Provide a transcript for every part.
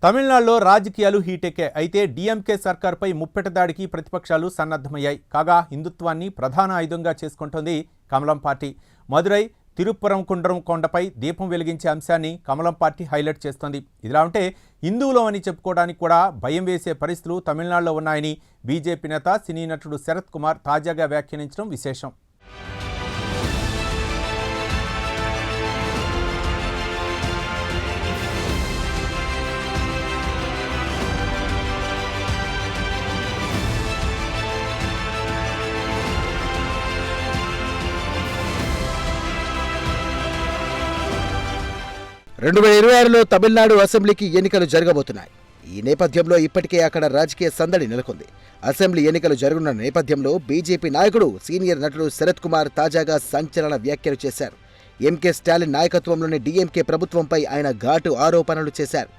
తమిళనాడులో రాజకీయాలు హీటెక్కే. అయితే డీఎంకే సర్కార్పై ముప్పెట దాడికి ప్రతిపక్షాలు సన్నద్ధమయ్యాయి. కాగా హిందుత్వాన్ని ప్రధాన ఆయుధంగా చేసుకుంటోంది కమలం పార్టీ. మదురై తిరుప్పరంకుండ్రం కొండపై దీపం వెలిగించే అంశాన్ని కమలం పార్టీ హైలైట్ చేస్తోంది. ఇదిలా ఉంటే హిందువులం అని చెప్పుకోవడానికి కూడా భయం వేసే పరిస్థితులు తమిళనాడులో ఉన్నాయని బీజేపీ నేత సినీ నటుడు శరత్ కుమార్ తాజాగా వ్యాఖ్యానించడం విశేషం. 2026లో తమిళనాడు అసెంబ్లీకి ఎన్నికలు జరగబోతున్నాయి. ఈ నేపథ్యంలో ఇప్పటికే అక్కడ రాజకీయ సందడి నెలకొంది. అసెంబ్లీ ఎన్నికలు జరుగుతున్న నేపథ్యంలో బీజేపీ నాయకుడు సీనియర్ నటుడు శరత్ కుమార్ తాజాగా సంచలన వ్యాఖ్యలు చేశారు. ఎంకే స్టాలిన్ నాయకత్వంలోని డీఎంకే ప్రభుత్వంపై ఆయన ఘాటు ఆరోపణలు చేశారు.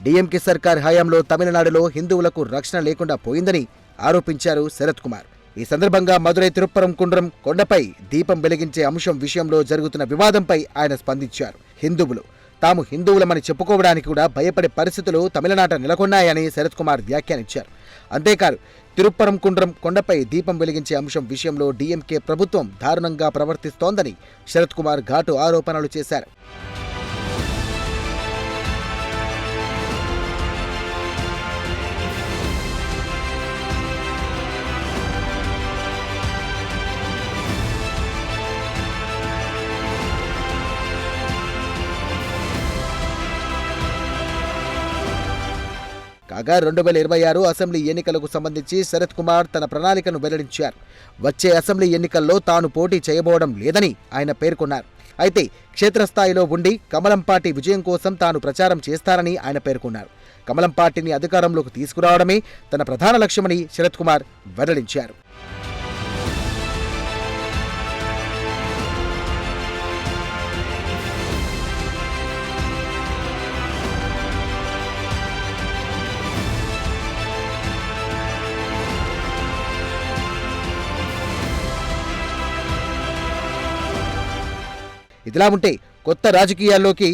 డీఎంకే సర్కార్ హయాంలో తమిళనాడులో హిందువులకు రక్షణ లేకుండా పోయిందని ఆరోపించారు శరత్ కుమార్. ఈ సందర్భంగా మదురై తిరుప్పరంకుండ్రం కొండపై దీపం వెలిగించే అంశం విషయంలో జరుగుతున్న వివాదంపై ఆయన స్పందించారు. హిందువులు తాము హిందువులమని చెప్పుకోవడానికి కూడా భయపడే పరిస్థితులు తమిళనాట నెలకొన్నాయని శరత్ కుమార్ వ్యాఖ్యానించారు. అంతేకాదు, తిరుప్పరంకుండ్రం కొండపై దీపం వెలిగించే అంశం విషయంలో డీఎంకే ప్రభుత్వం దారుణంగా ప్రవర్తిస్తోందని శరత్ కుమార్ ఘాటు ఆరోపణలు చేశారు. కాగా 2026 అసెంబ్లీ ఎన్నికలకు సంబంధించి శరత్ కుమార్ తన ప్రణాళికను వెల్లడించారు. వచ్చే అసెంబ్లీ ఎన్నికల్లో తాను పోటీ చేయబోవడం లేదని ఆయన పేర్కొన్నారు. అయితే క్షేత్రస్థాయిలో ఉండి కమలం పార్టీ విజయం కోసం తాను ప్రచారం చేస్తారని ఆయన పేర్కొన్నారు. కమలం పార్టీని అధికారంలోకి తీసుకురావడమే తన ప్రధాన లక్ష్యమని శరత్ కుమార్ వెల్లడించారు. ఇదిలా ఉంటే కొత్త రాజకీయాల్లోకి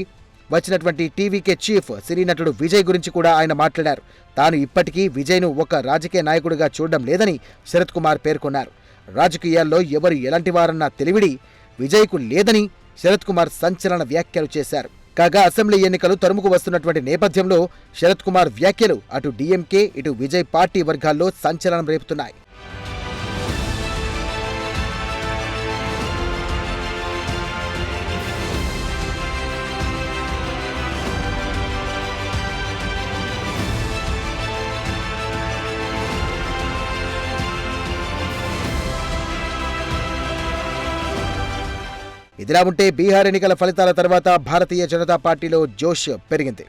వచ్చినటువంటి టీవీకే చీఫ్ సినీ నటుడు విజయ్ గురించి కూడా ఆయన మాట్లాడారు. తాను ఇప్పటికీ విజయ్ను ఒక రాజకీయ నాయకుడిగా చూడడం లేదని శరత్ కుమార్ పేర్కొన్నారు. రాజకీయాల్లో ఎవరు ఎలాంటి వారన్న తెలివిడి విజయ్కు లేదని శరత్ కుమార్ సంచలన వ్యాఖ్యలు చేశారు. కాగా అసెంబ్లీ ఎన్నికలు తరుముకు వస్తున్నటువంటి నేపథ్యంలో శరత్ కుమార్ వ్యాఖ్యలు అటు డీఎంకే ఇటు విజయ్ పార్టీ వర్గాల్లో సంచలనం రేపుతున్నాయి. ఇదిలా ఉంటే బీహార్ ఎన్నికల ఫలితాల తర్వాత భారతీయ జనతా పార్టీలో జోష్ పెరిగింది.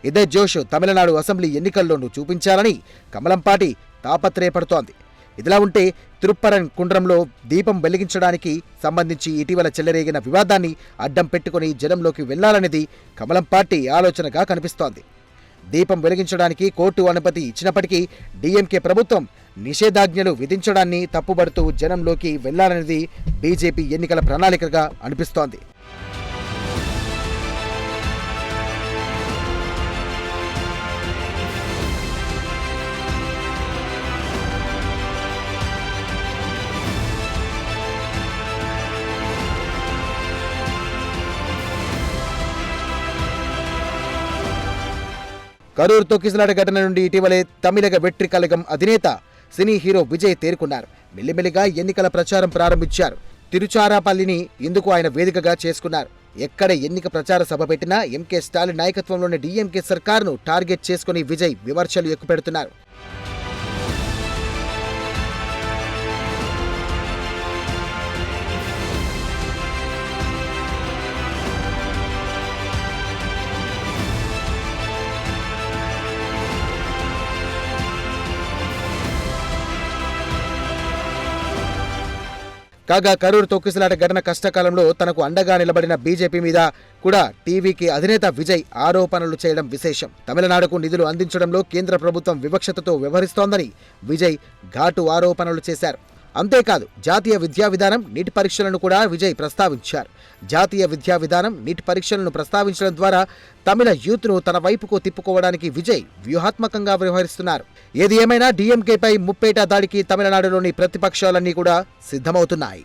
ఇదే జోష్ తమిళనాడు అసెంబ్లీ ఎన్నికల్లోనూ చూపించాలని కమలం పార్టీ తాపత్రయపడుతోంది. ఇదిలా ఉంటే తిరుప్పరంకుండ్రంలో దీపం వెలిగించడానికి సంబంధించి ఇటీవల చెలరేగిన వివాదాన్ని అడ్డం పెట్టుకుని జనంలోకి వెళ్లాలనేది కమలం పార్టీ ఆలోచనగా కనిపిస్తోంది. దీపం వెలిగించడానికి కోర్టు అనుమతి ఇచ్చినప్పటికీ డీఎంకే ప్రభుత్వం నిషేధాజ్ఞలు విధించడాన్ని తప్పుబడుతూ జనంలోకి వెళ్లాలనేది బీజేపీ ఎన్నికల ప్రణాళికగా అనిపిస్తోంది. కరూర్ తొక్కిసలాట ఘటన నుండి ఇటీవలే తమిళగ వెట్రి కళగం అధినేత సినీ హీరో విజయ్ తేరుకున్నారు. మెల్లిమెల్లిగా ఎన్నికల ప్రచారం ప్రారంభించారు. తిరుచారాపల్లిని ఇందుకు ఆయన వేదికగా చేసుకున్నారు. ఎక్కడ ఎన్నిక ప్రచార సభ పెట్టినా ఎంకే స్టాలిన్ నాయకత్వంలోని డీఎంకే సర్కార్ను టార్గెట్ చేసుకుని విజయ్ విమర్శలు ఎక్కుపెడుతున్నారు. కాగా కరూర్ తొక్కిసలాట ఘటన కష్టకాలంలో తనకు అండగా నిలబడిన బీజేపీ మీద కూడా టీవీకి అధినేత విజయ్ ఆరోపణలు చేయడం విశేషం. తమిళనాడుకు నిధులు అందించడంలో కేంద్ర ప్రభుత్వం వివక్షతతో వ్యవహరిస్తోందని విజయ్ ఘాటు ఆరోపణలు చేశారు. అంతేకాదు జాతీయ విద్యా విధానం, నీట్ పరీక్షలను కూడా విజయ్ ప్రస్తావించారు. జాతీయ విద్యా విధానం, నీట్ పరీక్షలను ప్రస్తావించడం ద్వారా తమిళ యూత్ను తన వైపుకు తిప్పుకోవడానికి విజయ్ వ్యూహాత్మకంగా వ్యవహరిస్తున్నారు. ఏది ఏమైనా డీఎంకేపై ముప్పేట దాడికి తమిళనాడులోని ప్రతిపక్షాలన్నీ కూడా సిద్ధమవుతున్నాయి.